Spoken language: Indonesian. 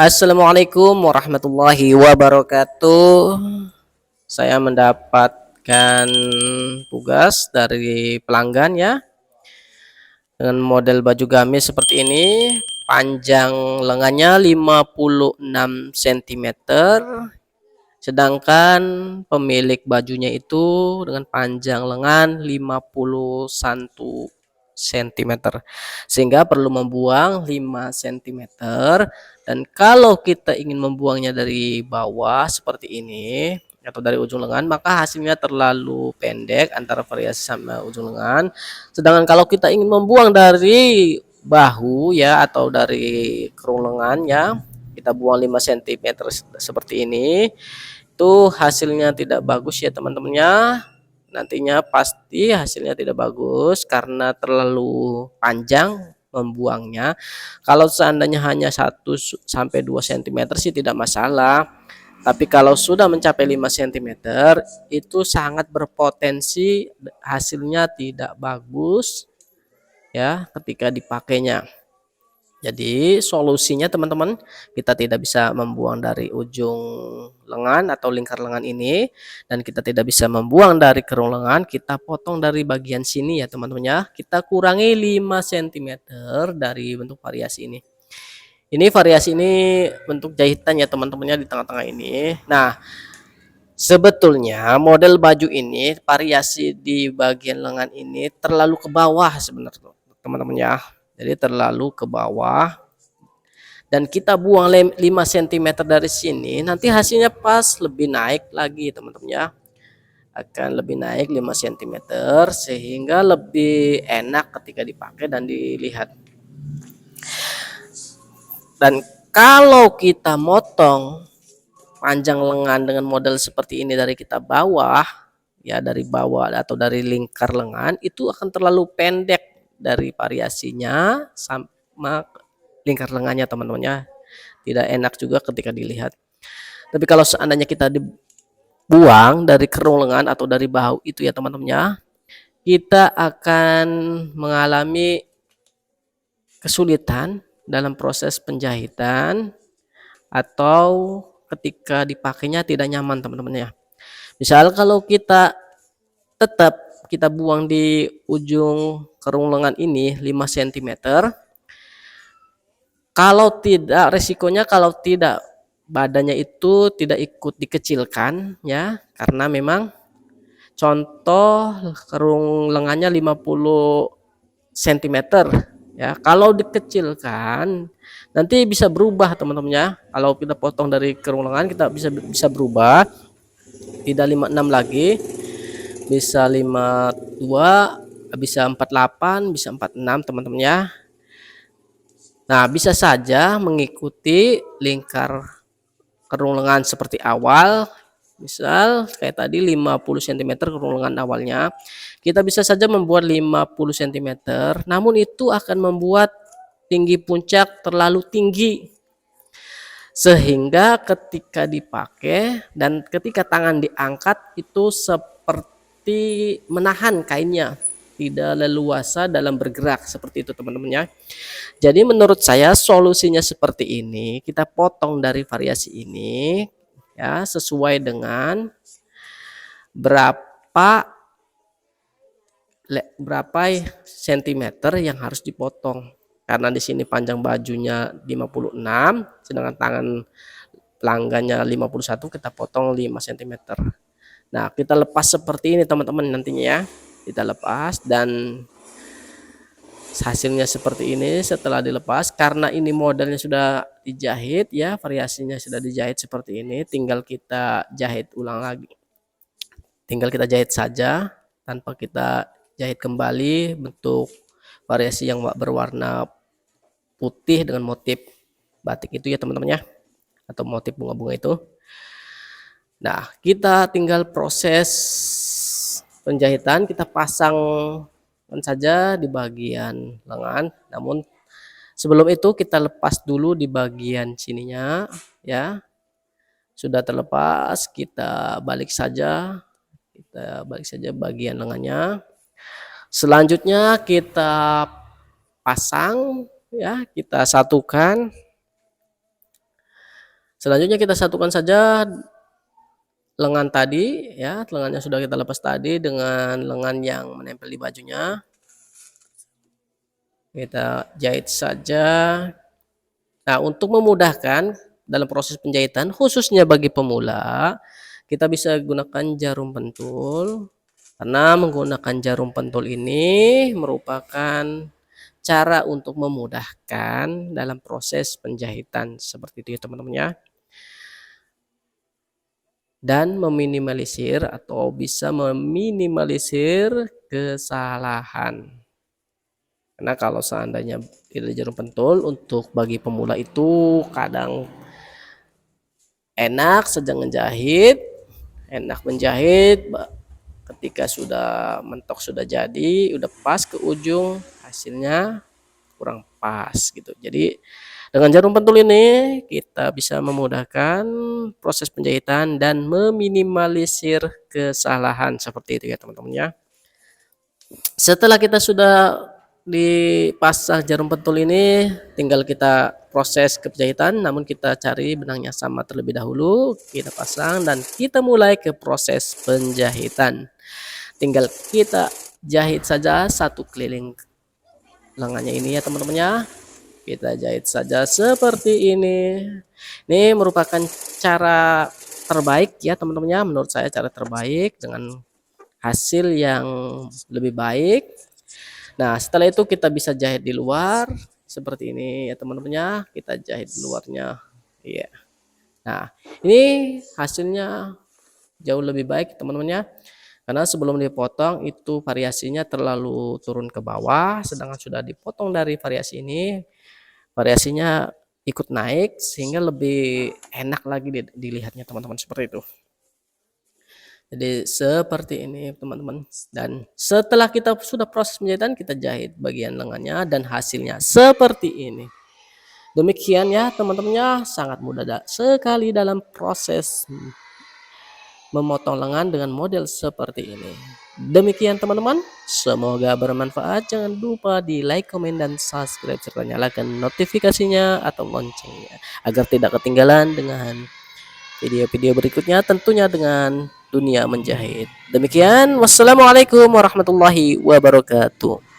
Assalamualaikum warahmatullahi wabarakatuh. Saya mendapatkan tugas dari pelanggan ya, dengan model baju gamis seperti ini. Panjang lengannya 56 cm, sedangkan pemilik bajunya itu dengan panjang lengan 51 cm, sehingga perlu membuang 5 cm. Dan kalau kita ingin membuangnya dari bawah seperti ini atau dari ujung lengan, maka hasilnya terlalu pendek antara variasi sama ujung lengan. Sedangkan kalau kita ingin membuang dari bahu ya atau dari kerung lengan ya, kita buang 5 cm seperti ini, itu hasilnya tidak bagus ya teman-temannya. Nantinya pasti hasilnya tidak bagus karena terlalu panjang membuangnya. Kalau seandainya hanya 1 sampai 2 cm sih tidak masalah. Tapi kalau sudah mencapai 5 cm itu sangat berpotensi hasilnya tidak bagus ya ketika dipakainya. Jadi solusinya teman-teman, kita tidak bisa membuang dari ujung lengan atau lingkar lengan ini, dan kita tidak bisa membuang dari kerung lengan, kita potong dari bagian sini ya teman-teman ya. Kita kurangi 5 cm dari bentuk variasi ini. Ini variasi ini bentuk jahitan ya teman-temannya di tengah-tengah ini. Nah, sebetulnya model baju ini variasi di bagian lengan ini terlalu ke bawah sebenarnya teman-teman ya. Jadi terlalu ke bawah, dan kita buang 5 cm dari sini, nanti hasilnya pas lebih naik lagi teman-teman ya, akan lebih naik 5 cm sehingga lebih enak ketika dipakai dan dilihat. Dan kalau kita motong panjang lengan dengan model seperti ini dari kita bawah ya, dari bawah atau dari lingkar lengan, itu akan terlalu pendek dari variasinya sama lingkar lengannya teman-teman ya, tidak enak juga ketika dilihat. Tapi kalau seandainya kita dibuang dari kerung lengan atau dari bahu itu ya teman-teman ya, kita akan mengalami kesulitan dalam proses penjahitan atau ketika dipakainya tidak nyaman teman-teman ya. Misal kalau kita tetap kita buang di ujung kerung lengan ini 5 cm, kalau tidak, resikonya kalau tidak badannya itu tidak ikut dikecilkan ya, karena memang contoh kerung lengannya 50 cm ya, kalau dikecilkan nanti bisa berubah teman-teman ya. Kalau kita potong dari kerung lengan, kita bisa berubah, tidak 56 lagi, bisa 52, bisa 48, bisa 46 teman-teman ya. Nah, bisa saja mengikuti lingkar kerung lengan seperti awal. Misal kayak tadi 50 cm kerung lengan awalnya, kita bisa saja membuat 50 cm, namun itu akan membuat tinggi puncak terlalu tinggi, sehingga ketika dipakai dan ketika tangan diangkat itu seperti menahan kainnya, tidak leluasa dalam bergerak seperti itu teman-teman ya. Jadi menurut saya solusinya seperti ini, kita potong dari variasi ini ya sesuai dengan berapa sentimeter yang harus dipotong. Karena di sini panjang bajunya 56, sedangkan tangan pelanggannya 51, kita potong 5 cm. Nah, kita lepas seperti ini teman-teman nantinya ya. Kita lepas dan hasilnya seperti ini setelah dilepas. Karena ini modelnya sudah dijahit ya, variasinya sudah dijahit seperti ini, tinggal kita jahit ulang lagi, tinggal kita jahit saja tanpa kita jahit kembali bentuk variasi yang berwarna putih dengan motif batik itu ya teman-teman ya, atau motif bunga-bunga itu. Nah, kita tinggal proses penjahitan, kita pasang saja di bagian lengan. Namun sebelum itu kita lepas dulu di bagian sininya ya. Sudah terlepas, kita balik saja bagian lengannya. Selanjutnya kita pasang ya, kita satukan Selanjutnya kita satukan saja lengan tadi ya, lengannya sudah kita lepas tadi dengan lengan yang menempel di bajunya. Kita jahit saja. Nah, untuk memudahkan dalam proses penjahitan khususnya bagi pemula, kita bisa gunakan jarum pentul. Karena menggunakan jarum pentul ini merupakan cara untuk memudahkan dalam proses penjahitan seperti itu ya teman-teman ya. Dan meminimalisir atau bisa meminimalisir kesalahan. Karena kalau seandainya tidak jarum pentul untuk bagi pemula itu kadang enak sedang menjahit ketika sudah mentok sudah jadi udah pas ke ujung hasilnya kurang pas gitu. Jadi dengan jarum pentul ini kita bisa memudahkan proses penjahitan dan meminimalisir kesalahan seperti itu ya teman-teman ya. Setelah kita sudah dipasang jarum pentul ini, tinggal kita proses penjahitan, namun kita cari benangnya sama terlebih dahulu, kita pasang dan kita mulai ke proses penjahitan. Tinggal kita jahit saja satu keliling lengannya ini ya teman-teman ya. Kita jahit saja seperti ini. Ini merupakan cara terbaik ya teman-teman ya, menurut saya cara terbaik dengan hasil yang lebih baik. Nah, setelah itu kita bisa jahit di luar seperti ini ya teman-teman ya. Kita jahit di luarnya. Iya. Nah, ini hasilnya jauh lebih baik teman-teman ya. Karena sebelum dipotong itu variasinya terlalu turun ke bawah, sedangkan sudah dipotong dari variasi ini, variasinya ikut naik sehingga lebih enak lagi dilihatnya teman-teman seperti itu. Jadi seperti ini teman-teman, dan setelah kita sudah proses penjahitan kita jahit bagian lengannya dan hasilnya seperti ini. Demikian ya teman-temannya, sangat mudah sekali dalam proses memotong lengan dengan model seperti ini. Demikian teman-teman, semoga bermanfaat. Jangan lupa di like, komen, dan subscribe serta nyalakan notifikasinya atau loncengnya agar tidak ketinggalan dengan video-video berikutnya, tentunya dengan dunia menjahit. Demikian, wassalamualaikum warahmatullahi wabarakatuh.